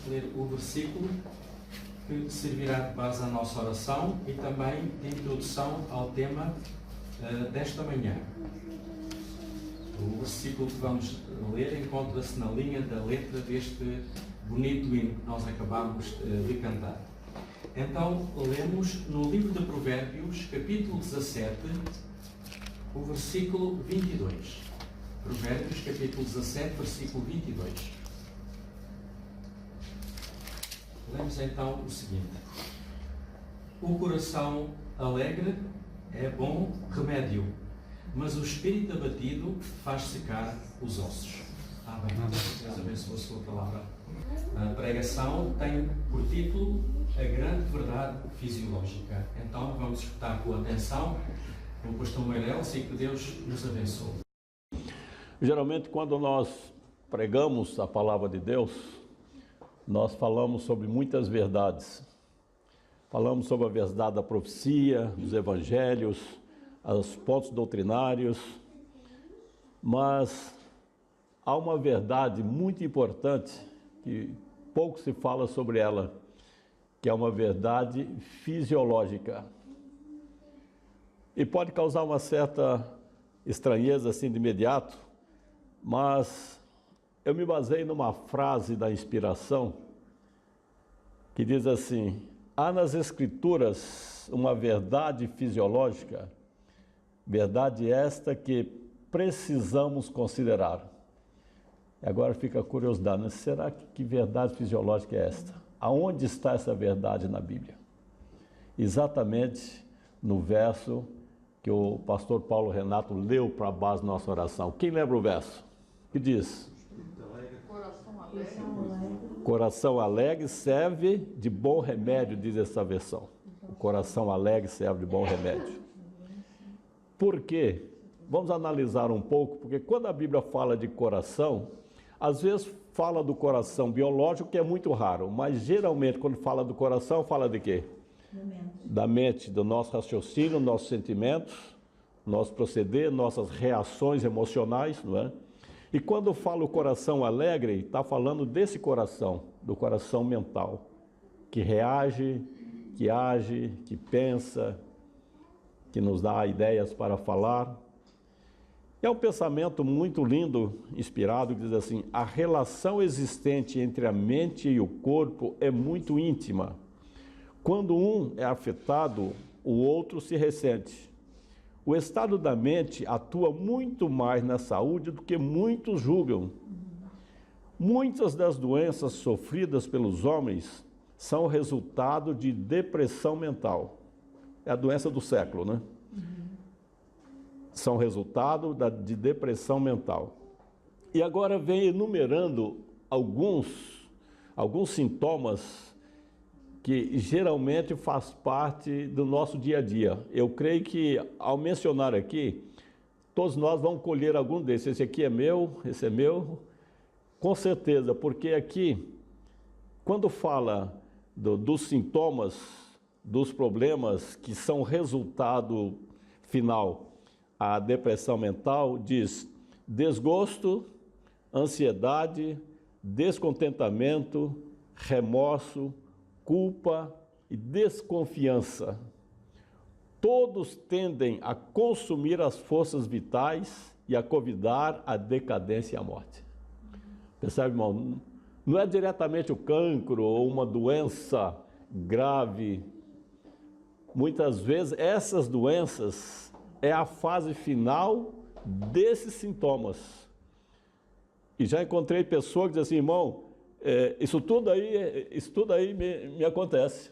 ler o versículo que servirá de base à nossa oração e também de introdução ao tema desta manhã. O versículo que vamos ler encontra-se na linha da letra deste bonito hino que nós acabamos de cantar. Então, lemos no livro de Provérbios, capítulo 17, o versículo 22. Provérbios, capítulo 17, versículo 22. Lemos então o seguinte: o coração alegre é bom remédio, mas o espírito abatido faz secar os ossos. Amém. Deus abençoe a sua palavra. A pregação tem por título A Grande Verdade Fisiológica. Então vamos escutar com atenção o pastor Meirelles e que Deus nos abençoe. Geralmente, quando nós pregamos a palavra de Deus, nós falamos sobre muitas verdades. Falamos sobre a verdade da profecia, dos evangelhos, os pontos doutrinários, mas há uma verdade muito importante que pouco se fala sobre ela, que é uma verdade fisiológica. E pode causar uma certa estranheza assim de imediato, mas eu me baseei numa frase da inspiração que diz assim: há nas Escrituras uma verdade fisiológica, verdade esta que precisamos considerar. E agora fica a curiosidade, né? Será que verdade fisiológica é esta? Aonde está essa verdade na Bíblia? Exatamente no verso que o pastor Paulo Renato leu para a base da nossa oração. Quem lembra o verso? Que diz? Coração alegre serve de bom remédio, diz essa versão. O coração alegre serve de bom remédio. Por quê? Vamos analisar um pouco, porque quando a Bíblia fala de coração, às vezes fala do coração biológico, que é muito raro, mas geralmente quando fala do coração, fala de quê? Da mente, do nosso raciocínio, nossos sentimentos, nosso proceder, nossas reações emocionais, não é? E quando fala o coração alegre, está falando desse coração, do coração mental, que reage, que age, que pensa, que nos dá ideias para falar. É um pensamento muito lindo, inspirado, que diz assim: a relação existente entre a mente e o corpo é muito íntima. Quando um é afetado, o outro se ressente. O estado da mente atua muito mais na saúde do que muitos julgam. Muitas das doenças sofridas pelos homens são resultado de depressão mental. É a doença do século, né? São resultado de depressão mental. E agora vem enumerando alguns sintomas que geralmente faz parte do nosso dia a dia. Eu creio que, ao mencionar aqui, todos nós vamos colher algum desses. Esse aqui é meu, esse é meu, com certeza, porque aqui, quando fala dos sintomas, dos problemas que são resultado final, a depressão mental, diz desgosto, ansiedade, descontentamento, remorso, culpa e desconfiança. Todos tendem a consumir as forças vitais e a convidar a decadência e a morte. Percebe, irmão? Não é diretamente o cancro ou uma doença grave. Muitas vezes essas doenças é a fase final desses sintomas. E já encontrei pessoas que dizem assim: irmão, isso tudo aí me acontece.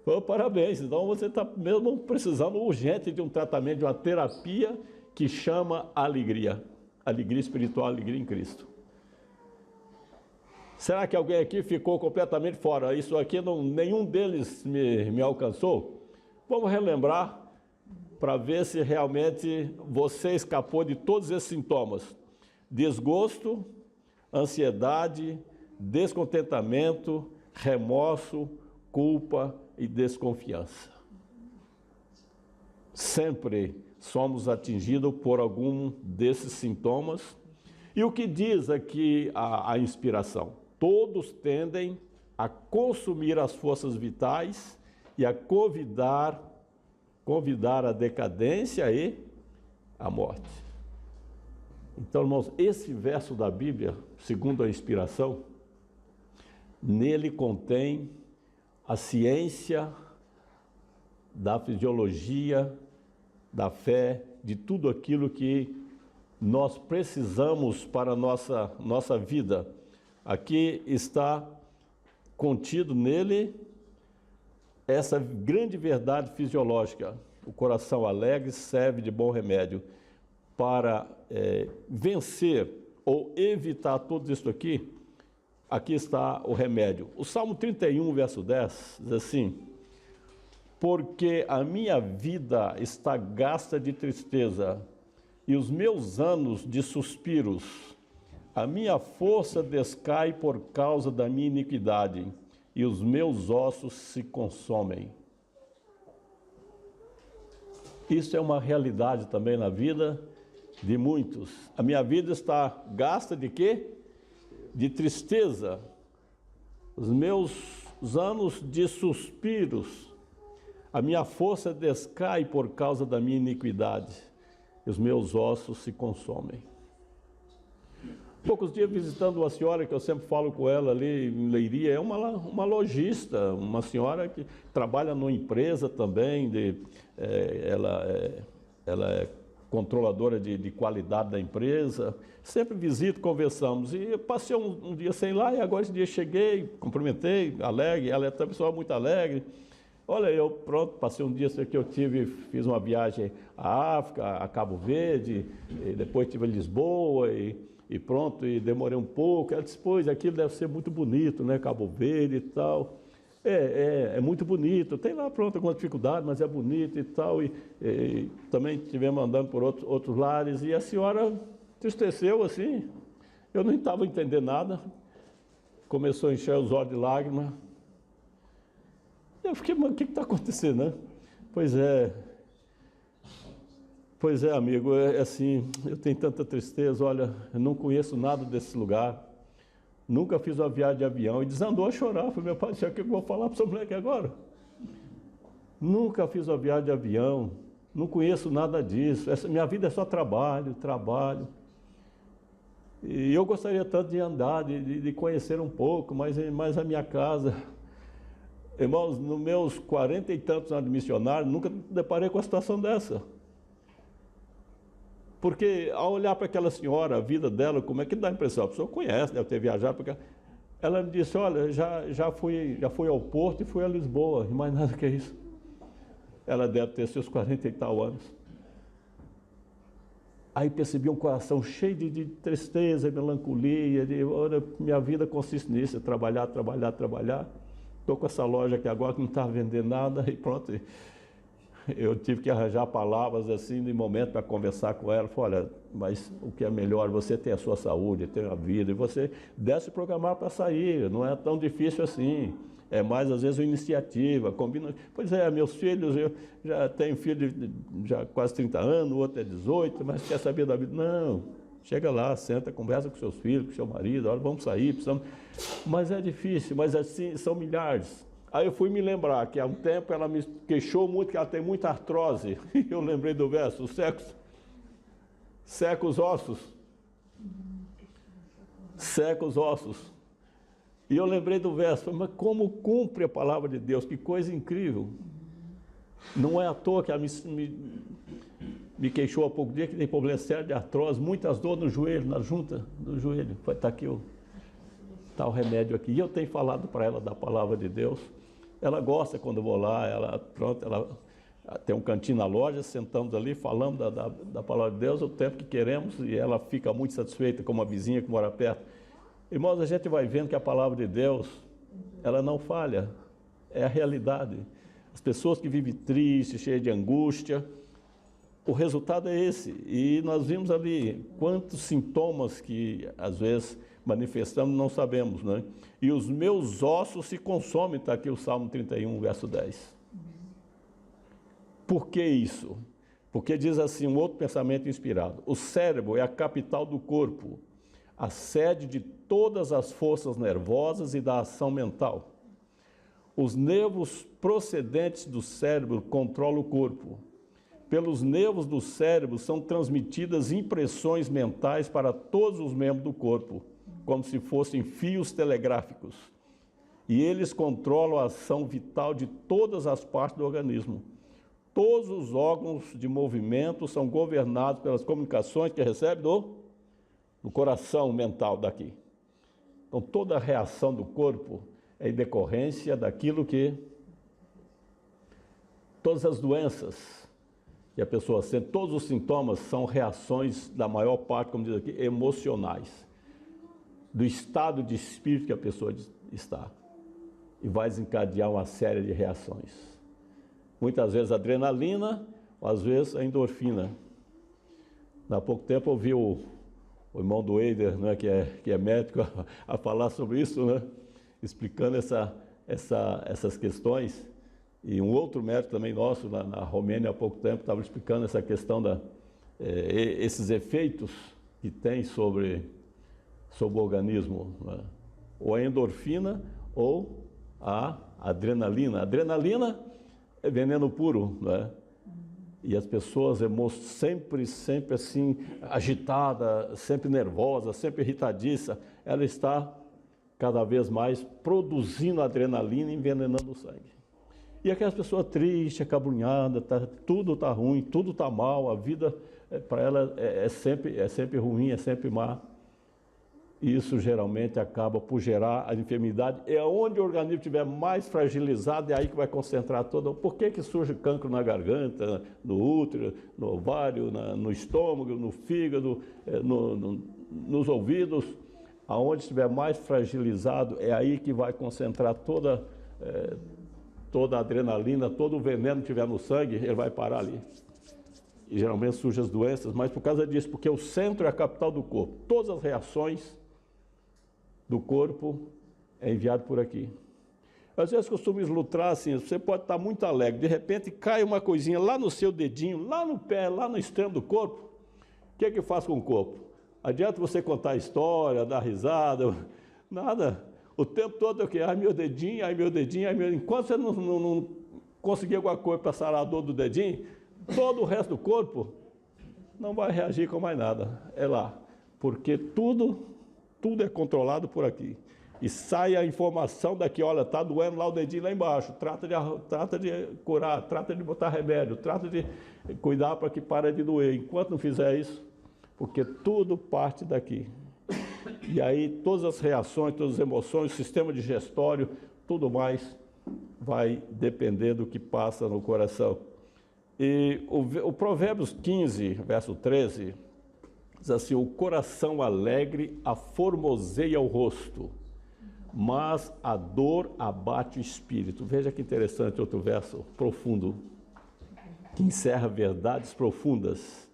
Oh, parabéns, então você está mesmo precisando urgente de um tratamento, de uma terapia que chama alegria. Alegria espiritual, alegria em Cristo. Será que alguém aqui ficou completamente fora? Isso aqui, nenhum deles me alcançou? Vamos relembrar para ver se realmente você escapou de todos esses sintomas: desgosto, ansiedade, descontentamento, remorso, culpa e desconfiança. Sempre somos atingidos por algum desses sintomas. E o que diz aqui a inspiração? todos tendem a consumir as forças vitais e a convidar a decadência e a morte. Então, irmãos, esse verso da Bíblia, segundo a inspiração, nele contém a ciência da fisiologia, da fé, de tudo aquilo que nós precisamos para a nossa vida. Aqui está contido nele essa grande verdade fisiológica. O coração alegre serve de bom remédio para vencer ou evitar tudo isso aqui. Aqui está o remédio. O Salmo 31, verso 10, diz assim: porque a minha vida está gasta de tristeza e os meus anos de suspiros, a minha força descai por causa da minha iniquidade e os meus ossos se consomem. Isso é uma realidade também na vida de muitos. A minha vida está gasta de quê? De tristeza. Os meus anos de suspiros, a minha força descai por causa da minha iniquidade, e os meus ossos se consomem. Poucos dias visitando uma senhora que eu sempre falo com ela ali em Leiria, é uma lojista, uma senhora que trabalha numa empresa também, ela é controladora de qualidade da empresa. Sempre visito, conversamos, e eu passei um dia sem lá, e agora esse dia cheguei, cumprimentei, alegre, ela é uma pessoa muito alegre. Olha, eu pronto, passei um dia que eu fiz uma viagem à África, a Cabo Verde, e depois estive em Lisboa, e pronto, e demorei um pouco. Ela disse, pois, aquilo deve ser muito bonito, né, Cabo Verde e tal. É muito bonito, tem lá, pronto, alguma dificuldade, mas é bonito e tal. E também estivemos andando por outros lares, e a senhora entristeceu assim. Eu não estava entendendo nada, começou a encher os olhos de lágrimas. Eu fiquei, mas o que está acontecendo, né? Pois é, amigo, é assim, eu tenho tanta tristeza, olha, eu não conheço nada desse lugar. Nunca fiz uma viagem de avião, e desandou a chorar. Falei, meu pai, o que eu vou falar para essa mulher aqui agora? Nunca fiz uma viagem de avião, não conheço nada disso. Minha vida é só trabalho. E eu gostaria tanto de andar, de conhecer um pouco, mas a minha casa... Irmãos, nos meus 40 e tantos anos de missionário, nunca me deparei com uma situação dessa. Porque ao olhar para aquela senhora, a vida dela, como é que dá a impressão? A pessoa conhece, deve ter viajado, porque ela me disse, olha, já fui ao Porto e fui a Lisboa, e mais nada que isso. Ela deve ter seus 40 e tal anos. Aí percebi um coração cheio de tristeza, melancolia, olha, minha vida consiste nisso, trabalhar. Estou com essa loja aqui agora que não está vendendo nada, e pronto. Eu tive que arranjar palavras assim de momento para conversar com ela. Falei, olha, mas o que é melhor, você tem a sua saúde, tem a vida, e você deve se programar para sair, não é tão difícil assim. É mais, às vezes, uma iniciativa, combina. Pois é, meus filhos, eu já tenho filho de já quase 30 anos, o outro é 18, mas quer saber da vida? Não, chega lá, senta, conversa com seus filhos, com seu marido, olha, vamos sair, precisamos... Mas é difícil, mas assim, são milhares. Aí eu fui me lembrar que há um tempo ela me queixou muito que ela tem muita artrose. E eu lembrei do verso, seca os ossos. Seca os ossos. E eu lembrei do verso, mas como cumpre a palavra de Deus, que coisa incrível. Não é à toa que ela me queixou há pouco dia que tem problema sério de artrose, muitas dores no joelho, na junta do joelho. Está aqui está o remédio aqui. E eu tenho falado para ela da palavra de Deus. Ela gosta quando eu vou lá, ela tem um cantinho na loja, sentamos ali, falamos da palavra de Deus o tempo que queremos, e ela fica muito satisfeita com uma vizinha que mora perto. Irmãos, a gente vai vendo que a palavra de Deus, ela não falha, é a realidade. As pessoas que vivem tristes, cheias de angústia, o resultado é esse. E nós vimos ali quantos sintomas que às vezes manifestamos, não sabemos, né? E os meus ossos se consomem, está aqui o Salmo 31, verso 10. Por que isso? Porque diz assim, um outro pensamento inspirado: o cérebro é a capital do corpo. a sede de todas as forças nervosas e da ação mental. Os nervos procedentes do cérebro controlam o corpo. Pelos nervos do cérebro são transmitidas impressões mentais para todos os membros do corpo, como se fossem fios telegráficos. E eles controlam a ação vital de todas as partes do organismo. Todos os órgãos de movimento são governados pelas comunicações que recebem do coração mental daqui. Então, toda a reação do corpo é em decorrência daquilo que... Todas as doenças que a pessoa sente, todos os sintomas são reações, da maior parte, como diz aqui, emocionais, do estado de espírito que a pessoa está. E vai desencadear uma série de reações. Muitas vezes a adrenalina, ou às vezes a endorfina. Há pouco tempo eu vi o irmão do Eider, né, que é médico, a falar sobre isso, né, explicando essas questões. E um outro médico também nosso, na Romênia, há pouco tempo, estava explicando essa questão esses efeitos que tem sobre o organismo, né? Ou a endorfina ou a adrenalina. A adrenalina é veneno puro, né? E as pessoas sempre assim, agitada, sempre nervosa, sempre irritadiça, ela está cada vez mais produzindo adrenalina e envenenando o sangue. E aquelas pessoas tristes, acabrunhadas, tudo está ruim, tudo está mal, a vida para ela é sempre ruim, é sempre má. E isso geralmente acaba por gerar a enfermidade. É onde o organismo estiver mais fragilizado, é aí que vai concentrar todo. Por que surge cancro na garganta, no útero, no ovário, no estômago, no fígado, nos ouvidos? Aonde estiver mais fragilizado, é aí que vai concentrar toda a adrenalina, todo o veneno que tiver no sangue, ele vai parar ali. E geralmente surgem as doenças, mas por causa disso, porque o centro é a capital do corpo. Todas as reações do corpo é enviado por aqui. Às vezes costumo ilustrar assim, você pode estar muito alegre, de repente cai uma coisinha lá no seu dedinho, lá no pé, lá no extremo do corpo. O que é que faz com o corpo? Adianta você contar a história, dar risada, nada. O tempo todo é o quê? Ai meu dedinho, ai meu dedinho, ai meu... Enquanto você não conseguir alguma coisa para sarar a dor do dedinho, todo o resto do corpo não vai reagir com mais nada. É lá. Porque tudo é controlado por aqui. E sai a informação daqui, olha, está doendo lá o dedinho lá embaixo, trata de curar, trata de botar remédio, trata de cuidar para que pare de doer. Enquanto não fizer isso, porque tudo parte daqui. E aí todas as reações, todas as emoções, o sistema digestório, tudo mais vai depender do que passa no coração. E o Provérbios 15, verso 13, diz assim, o coração alegre aformoseia o rosto, mas a dor abate o espírito. Veja que interessante outro verso profundo, que encerra verdades profundas.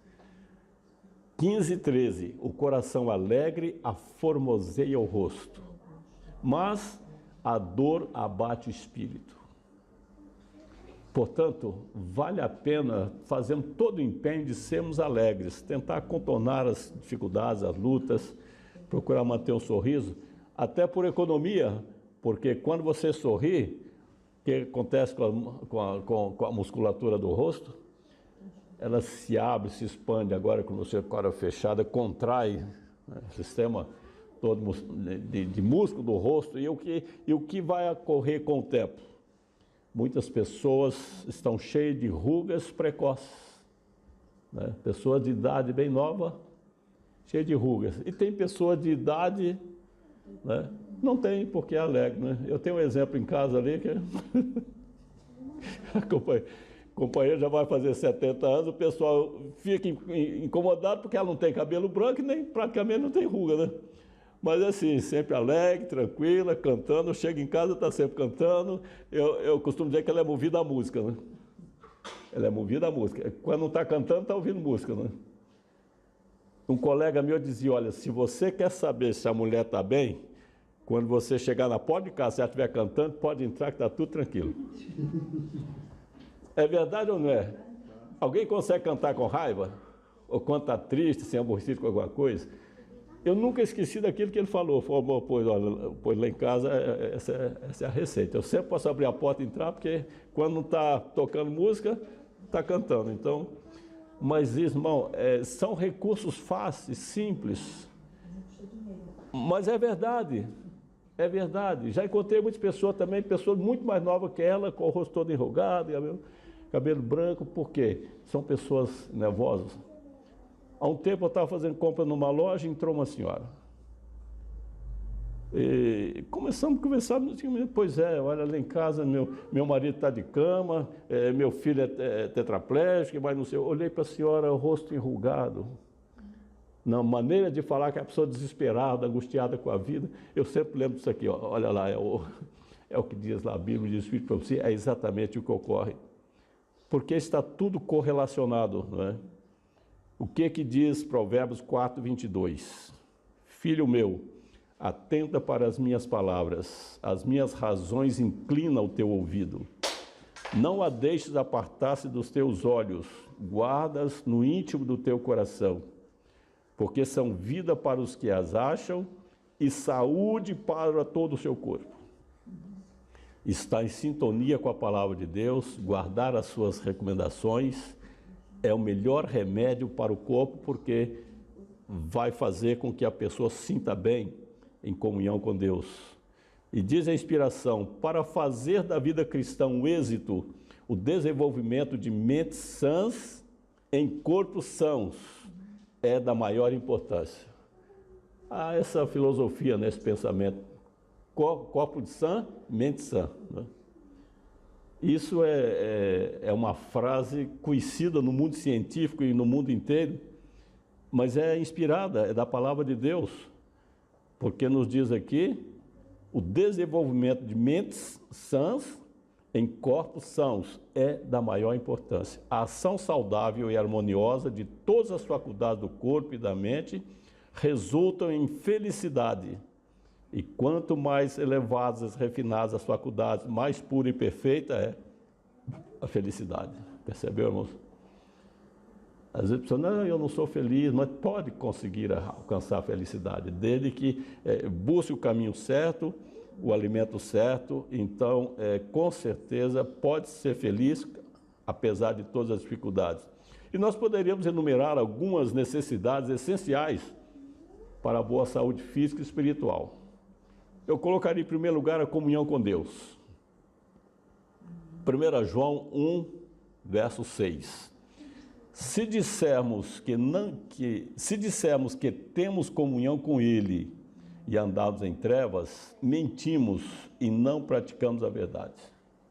15, 13, o coração alegre aformoseia o rosto, mas a dor abate o espírito. Portanto, vale a pena, fazendo todo o empenho de sermos alegres, tentar contornar as dificuldades, as lutas, procurar manter um sorriso, até por economia, porque quando você sorri, o que acontece com a musculatura do rosto? Ela se abre, se expande, agora com você com a cara fechada, contrai, né, o sistema todo de músculo do rosto, e o que vai ocorrer com o tempo? Muitas pessoas estão cheias de rugas precoces, né? Pessoas de idade bem nova, cheias de rugas. E tem pessoas de idade, né? Não tem, porque é alegre, né? Eu tenho um exemplo em casa ali que a companheira já vai fazer 70 anos, o pessoal fica incomodado porque ela não tem cabelo branco e nem praticamente não tem ruga, né? Mas assim, sempre alegre, tranquila, cantando. Chega em casa, está sempre cantando. Eu costumo dizer que ela é movida à música, né? Ela é movida à música. Quando não está cantando, está ouvindo música, né? Um colega meu dizia, olha, se você quer saber se a mulher está bem, quando você chegar na porta de casa, se ela estiver cantando, pode entrar que está tudo tranquilo. É verdade ou não é? Alguém consegue cantar com raiva? Ou quando está triste, sem aborrecido com alguma coisa? Eu nunca esqueci daquilo que ele falou. Falou, pois, olha, pois lá em casa, essa é a receita. Eu sempre posso abrir a porta e entrar, porque quando não está tocando música, está cantando. Então, mas, irmão, são recursos fáceis, simples. Mas é verdade. É verdade. Já encontrei muitas pessoas também, pessoas muito mais novas que ela, com o rosto todo enrugado, cabelo branco. Por quê? São pessoas nervosas. Há um tempo eu estava fazendo compra numa loja e entrou uma senhora. E começamos a conversar, pois é, olha, lá em casa meu marido está de cama, meu filho é tetraplégico, mas não sei. Eu olhei para a senhora, o rosto enrugado. Na maneira de falar que a pessoa desesperada, angustiada com a vida, eu sempre lembro disso aqui, ó, olha lá, é o que diz lá a Bíblia, diz o Espírito para você, é exatamente o que ocorre. Porque está tudo correlacionado, não é? O que diz Provérbios 4, 22? Filho meu, atenta para as minhas palavras, as minhas razões inclina o teu ouvido. Não a deixes apartar-se dos teus olhos, guardas no íntimo do teu coração, porque são vida para os que as acham e saúde para todo o seu corpo. Está em sintonia com a palavra de Deus, guardar as suas recomendações é o melhor remédio para o corpo, porque vai fazer com que a pessoa se sinta bem em comunhão com Deus. E diz a inspiração, para fazer da vida cristã um êxito, o desenvolvimento de mentes sãs em corpos sãos é da maior importância. Há essa filosofia, esse pensamento, corpo de sã, mente sã, né? Isso é uma frase conhecida no mundo científico e no mundo inteiro, mas é inspirada, é da palavra de Deus, porque nos diz aqui o desenvolvimento de mentes sãs em corpos sãos é da maior importância. A ação saudável e harmoniosa de todas as faculdades do corpo e da mente resultam em felicidade. E quanto mais elevadas, refinadas as faculdades, mais pura e perfeita é a felicidade. Percebeu, irmãos? Às vezes a pessoa, não, eu não sou feliz, mas pode conseguir alcançar a felicidade, desde que busque o caminho certo, o alimento certo. Então, com certeza, pode ser feliz, apesar de todas as dificuldades. E nós poderíamos enumerar algumas necessidades essenciais para a boa saúde física e espiritual. Eu colocaria em primeiro lugar a comunhão com Deus. 1 João 1, verso 6. Se dissermos que temos comunhão com Ele e andamos em trevas, mentimos e não praticamos a verdade.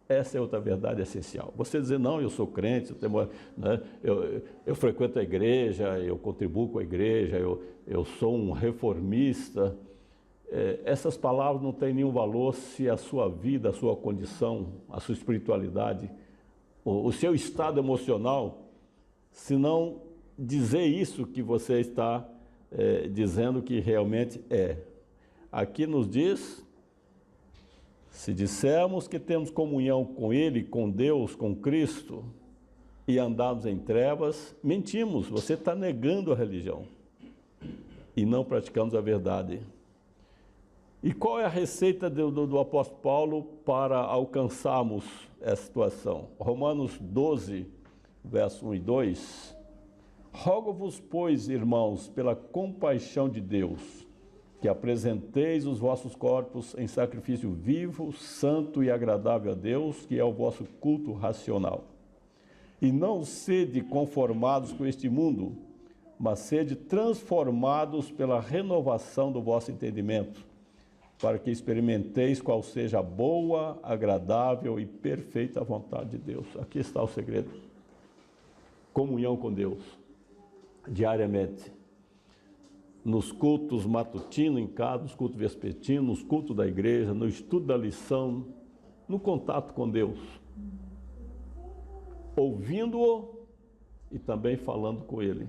Essa é outra verdade essencial. Você dizer, não, eu sou crente, eu frequento a igreja, eu contribuo com a igreja, eu sou um reformista. Essas palavras não têm nenhum valor se a sua vida, a sua condição, a sua espiritualidade, o seu estado emocional, se não dizer isso que você está dizendo que realmente é. Aqui nos diz, se dissermos que temos comunhão com Ele, com Deus, com Cristo, e andamos em trevas, mentimos, você está negando a religião e não praticamos a verdade. E qual é a receita do apóstolo Paulo para alcançarmos essa situação? Romanos 12, verso 1 e 2. Rogo-vos, pois, irmãos, pela compaixão de Deus, que apresenteis os vossos corpos em sacrifício vivo, santo e agradável a Deus, que é o vosso culto racional. E não sede conformados com este mundo, mas sede transformados pela renovação do vosso entendimento, para que experimenteis qual seja a boa, agradável e perfeita vontade de Deus. Aqui está o segredo. Comunhão com Deus, diariamente. Nos cultos matutinos em casa, nos cultos vespertinos, nos cultos da igreja, no estudo da lição, no contato com Deus. Ouvindo-o e também falando com Ele.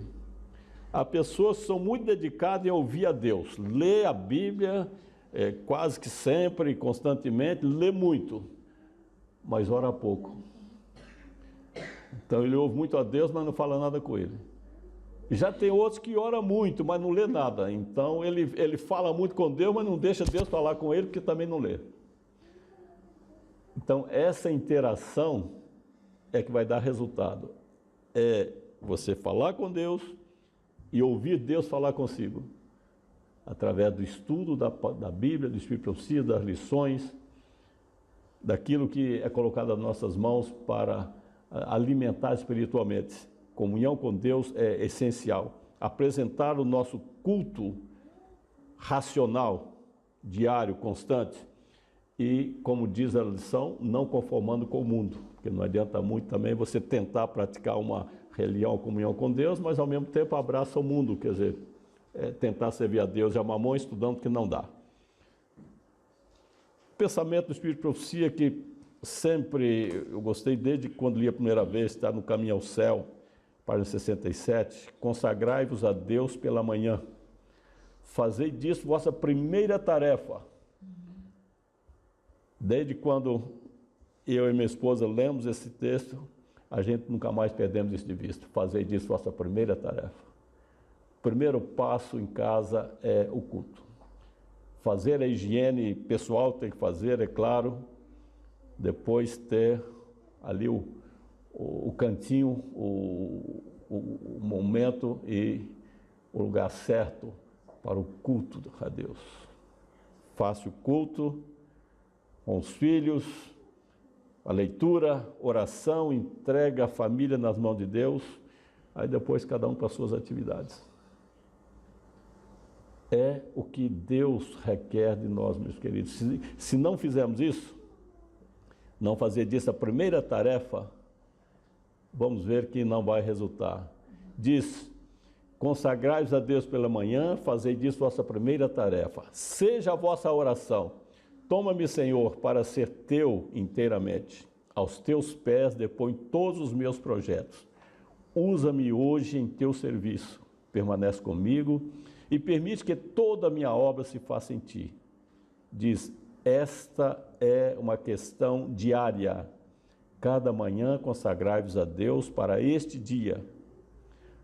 Há pessoas que são muito dedicadas em ouvir a Deus, lê a Bíblia, quase que sempre, constantemente, lê muito, mas ora pouco. Então ele ouve muito a Deus, mas não fala nada com Ele. Já tem outros que oram muito, mas não lê nada. Então ele fala muito com Deus, mas não deixa Deus falar com ele, porque também não lê. Então essa interação é que vai dar resultado. É você falar com Deus e ouvir Deus falar consigo. Através do estudo da Bíblia, do Espírito de Profecia, das lições, daquilo que é colocado nas nossas mãos para alimentar espiritualmente. Comunhão com Deus é essencial. Apresentar o nosso culto racional, diário, constante, e, como diz a lição, não conformando com o mundo, porque não adianta muito também você tentar praticar uma religião, comunhão com Deus, mas ao mesmo tempo abraça o mundo, quer dizer, tentar servir a Deus e a mamão estudando que não dá. Pensamento do Espírito de Profecia que sempre eu gostei, desde quando li a primeira vez, está no Caminho ao Céu, página 67, consagrai-vos a Deus pela manhã, fazei disso vossa primeira tarefa. Desde quando eu e minha esposa lemos esse texto, a gente nunca mais perdemos isso de vista, fazei disso vossa primeira tarefa. O primeiro passo em casa é o culto. Fazer a higiene pessoal tem que fazer, é claro, depois ter ali o cantinho, o momento e o lugar certo para o culto a Deus. Faça o culto com os filhos, a leitura, oração, entrega a família nas mãos de Deus, aí depois cada um para as suas atividades. É o que Deus requer de nós, meus queridos. Se não fizermos isso, não fazer disso a primeira tarefa, vamos ver que não vai resultar. Diz, consagrai-vos a Deus pela manhã, fazei disso vossa primeira tarefa. Seja a vossa oração, toma-me, Senhor, para ser teu inteiramente. Aos teus pés deponho todos os meus projetos. Usa-me hoje em teu serviço. Permanece comigo e permite que toda a minha obra se faça em ti. Diz, esta é uma questão diária. Cada manhã consagrai-vos a Deus para este dia.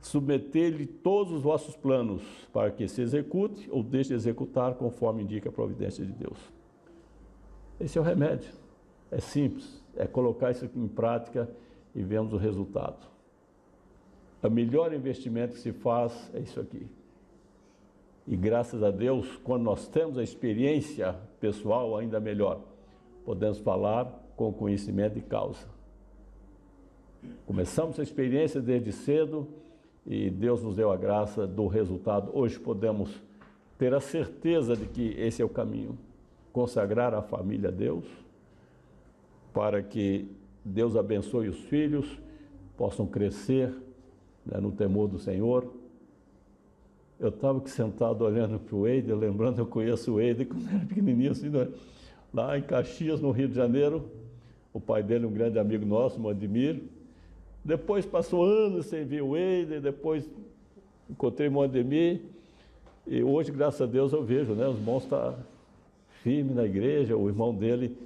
Submeter-lhe todos os vossos planos, para que se execute ou deixe de executar conforme indica a providência de Deus. Esse é o remédio. É simples, é colocar isso aqui em prática e vemos o resultado. O melhor investimento que se faz é isso aqui. E graças a Deus, quando nós temos a experiência pessoal, ainda melhor, podemos falar com conhecimento de causa. Começamos a experiência desde cedo e Deus nos deu a graça do resultado. Hoje podemos ter a certeza de que esse é o caminho. Consagrar a família a Deus, para que Deus abençoe os filhos, possam crescer, né, no temor do Senhor. Eu estava aqui sentado olhando para o Eider, lembrando, eu conheço o Eider quando era pequenininho, assim, né? Lá em Caxias, no Rio de Janeiro. O pai dele, um grande amigo nosso, o Ademir. Depois passou anos sem ver o Eider, depois encontrei o Ademir. E hoje, graças a Deus, eu vejo, né? Os irmãos estão firmes na igreja, o irmão dele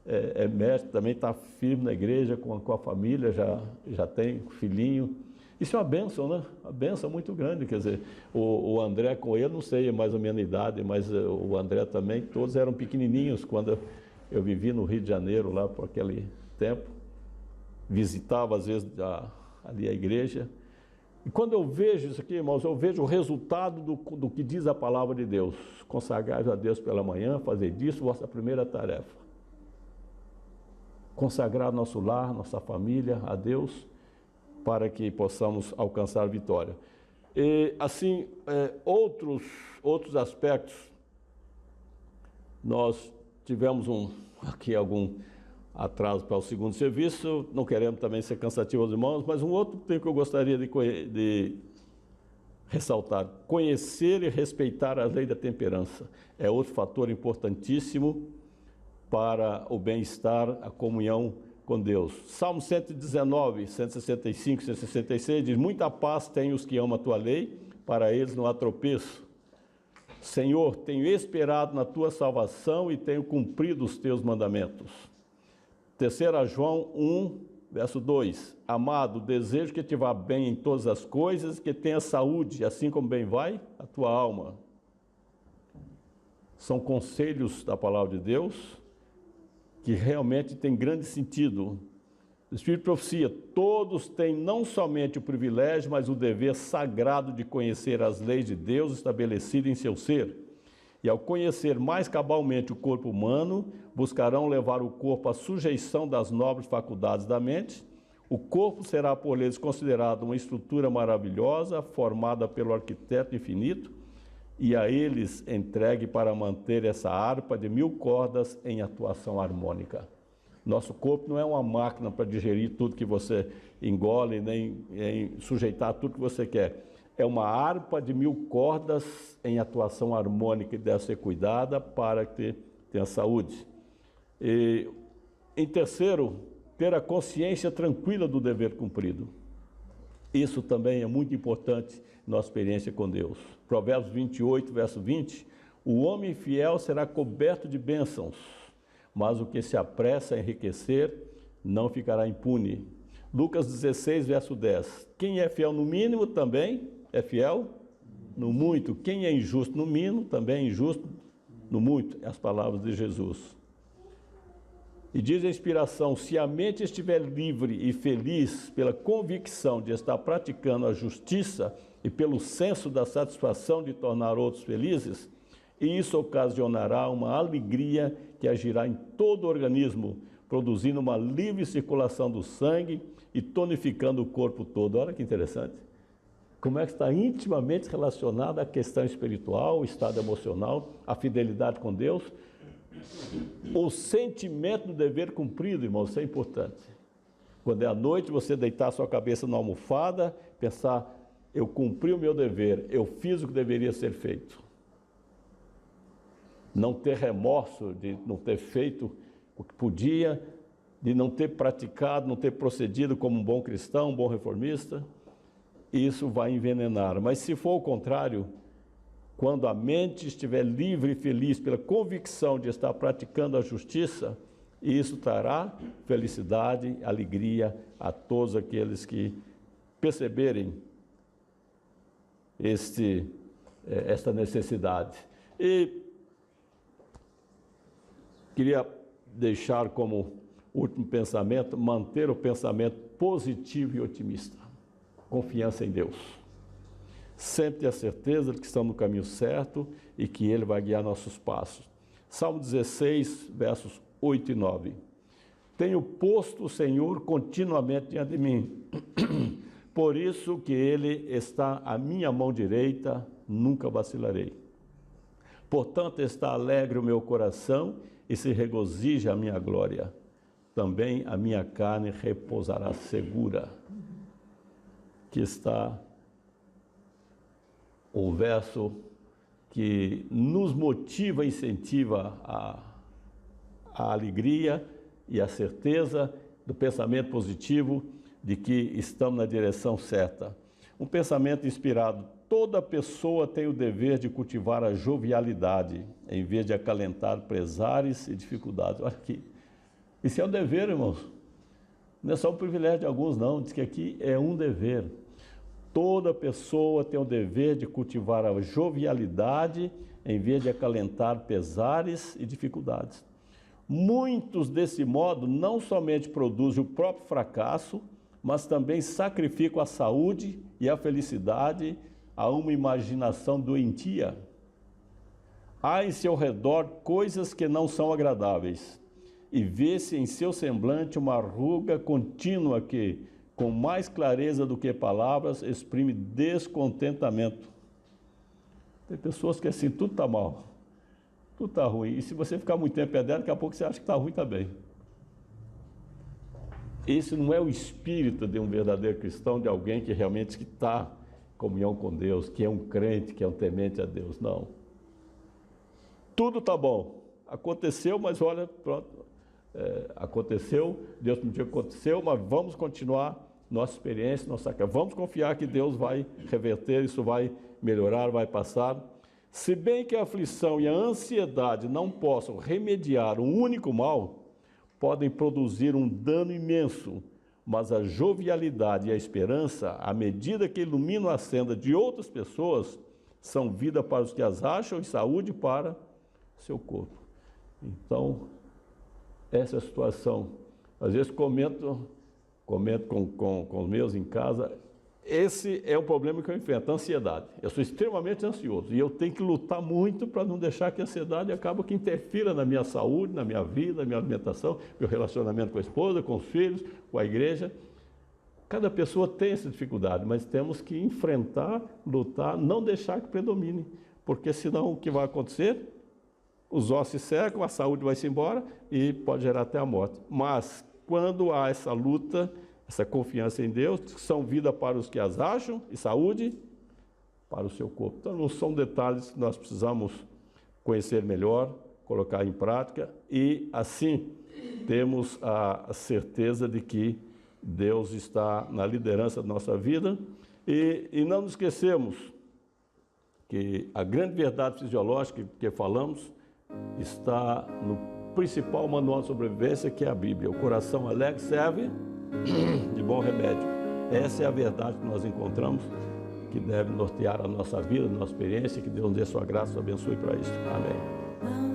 é mestre, também está firme na igreja com a família, já tem um filhinho. Isso é uma bênção, né? Uma bênção muito grande, quer dizer, o André com ele, não sei, é mais ou menos a idade, mas o André também, todos eram pequenininhos quando eu vivi no Rio de Janeiro, lá por aquele tempo, visitava às vezes ali a igreja, e quando eu vejo isso aqui, irmãos, eu vejo o resultado do que diz a palavra de Deus, consagrai-vos a Deus pela manhã, fazer disso vossa primeira tarefa, consagrar nosso lar, nossa família a Deus, para que possamos alcançar a vitória. E, assim, outros aspectos, nós tivemos aqui algum atraso para o segundo serviço, não queremos também ser cansativo aos irmãos, mas um outro tema que eu gostaria de ressaltar, conhecer e respeitar a lei da temperança, é outro fator importantíssimo para o bem-estar, a comunhão com Deus. Salmo 119, 165, 166 diz, muita paz tem os que amam a tua lei, para eles não há tropeço. Senhor, tenho esperado na tua salvação e tenho cumprido os teus mandamentos. 3 João 1, verso 2. Amado, desejo que te vá bem em todas as coisas, que tenha saúde, assim como bem vai a tua alma. São conselhos da palavra de Deus que realmente têm grande sentido. O Espírito de Profecia, todos têm não somente o privilégio, mas o dever sagrado de conhecer as leis de Deus estabelecidas em seu ser. E ao conhecer mais cabalmente o corpo humano, buscarão levar o corpo à sujeição das nobres faculdades da mente. O corpo será por eles considerado uma estrutura maravilhosa, formada pelo arquiteto infinito, e a eles entregue para manter essa harpa de 1000 cordas em atuação harmônica. Nosso corpo não é uma máquina para digerir tudo que você engole, nem sujeitar tudo que você quer. É uma harpa de 1000 cordas em atuação harmônica e deve ser cuidada para que tenha saúde. E, em terceiro, ter a consciência tranquila do dever cumprido. Isso também é muito importante na nossa experiência com Deus. Provérbios 28, verso 20, o homem fiel será coberto de bênçãos, mas o que se apressa a enriquecer não ficará impune. Lucas 16, verso 10, quem é fiel no mínimo também é fiel no muito. Quem é injusto no mínimo também é injusto no muito. As palavras de Jesus. E diz a inspiração, se a mente estiver livre e feliz pela convicção de estar praticando a justiça e pelo senso da satisfação de tornar outros felizes, isso ocasionará uma alegria que agirá em todo o organismo, produzindo uma livre circulação do sangue e tonificando o corpo todo. Olha que interessante. Como é que está intimamente relacionada a questão espiritual, o estado emocional, a fidelidade com Deus. O sentimento do dever cumprido, irmão, isso é importante. Quando é à noite, você deitar sua cabeça na almofada, pensar, eu cumpri o meu dever, eu fiz o que deveria ser feito. Não ter remorso de não ter feito o que podia, de não ter praticado, não ter procedido como um bom cristão, um bom reformista. Isso vai envenenar. Mas se for o contrário, quando a mente estiver livre e feliz pela convicção de estar praticando a justiça, isso trará felicidade, alegria a todos aqueles que perceberem esta necessidade. E queria deixar como último pensamento, manter o pensamento positivo e otimista. Confiança em Deus. Sempre ter a certeza de que estamos no caminho certo e que Ele vai guiar nossos passos. Salmo 16, versos 8 e 9. Tenho posto o Senhor continuamente diante de mim. Por isso que Ele está à minha mão direita, nunca vacilarei. Portanto, está alegre o meu coração e se regozija a minha glória. Também a minha carne repousará segura. Que está o verso que nos motiva e incentiva a alegria e a certeza do pensamento positivo de que estamos na direção certa. Um pensamento inspirado. Toda pessoa tem o dever de cultivar a jovialidade, em vez de acalentar pesares e dificuldades. Olha aqui. Isso é um dever, irmãos. Não é só um privilégio de alguns, não. Diz que aqui é um dever. Toda pessoa tem o dever de cultivar a jovialidade em vez de acalentar pesares e dificuldades. Muitos, desse modo, não somente produzem o próprio fracasso, mas também sacrificam a saúde e a felicidade a uma imaginação doentia. Há em seu redor coisas que não são agradáveis, e vê-se em seu semblante uma ruga contínua que, com mais clareza do que palavras, exprime descontentamento. Tem pessoas que assim, tudo está mal, tudo está ruim. E se você ficar muito tempo dentro, daqui a pouco você acha que está ruim também. Esse não é o espírito de um verdadeiro cristão, de alguém que realmente está em comunhão com Deus, que é um crente, que é um temente a Deus. Não. Tudo está bom. Aconteceu, mas olha, pronto. Aconteceu, Deus permitiu que aconteceu, mas vamos continuar nossa experiência, vamos confiar que Deus vai reverter, isso vai melhorar, vai passar. Se bem que a aflição e a ansiedade não possam remediar um único mal, podem produzir um dano imenso, mas a jovialidade e a esperança, à medida que iluminam a senda de outras pessoas, são vida para os que as acham e saúde para seu corpo. Então, essa é a situação. Às vezes comento com os meus em casa, esse é o problema que eu enfrento, a ansiedade. Eu sou extremamente ansioso e eu tenho que lutar muito para não deixar que a ansiedade acabe que interfira na minha saúde, na minha vida, na minha alimentação, meu relacionamento com a esposa, com os filhos, com a igreja. Cada pessoa tem essa dificuldade, mas temos que enfrentar, lutar, não deixar que predomine, porque senão o que vai acontecer? Os ossos se secam, a saúde vai-se embora e pode gerar até a morte. Mas quando há essa luta, essa confiança em Deus, são vida para os que as acham e saúde para o seu corpo. Então não são detalhes que nós precisamos conhecer melhor, colocar em prática e assim temos a certeza de que Deus está na liderança da nossa vida e não nos esquecemos que a grande verdade fisiológica que falamos está no principal manual de sobrevivência, que é a Bíblia. O coração alegre serve de bom remédio. Essa é a verdade que nós encontramos, que deve nortear a nossa vida, a nossa experiência, que Deus dê sua graça e abençoe para isso. Amém.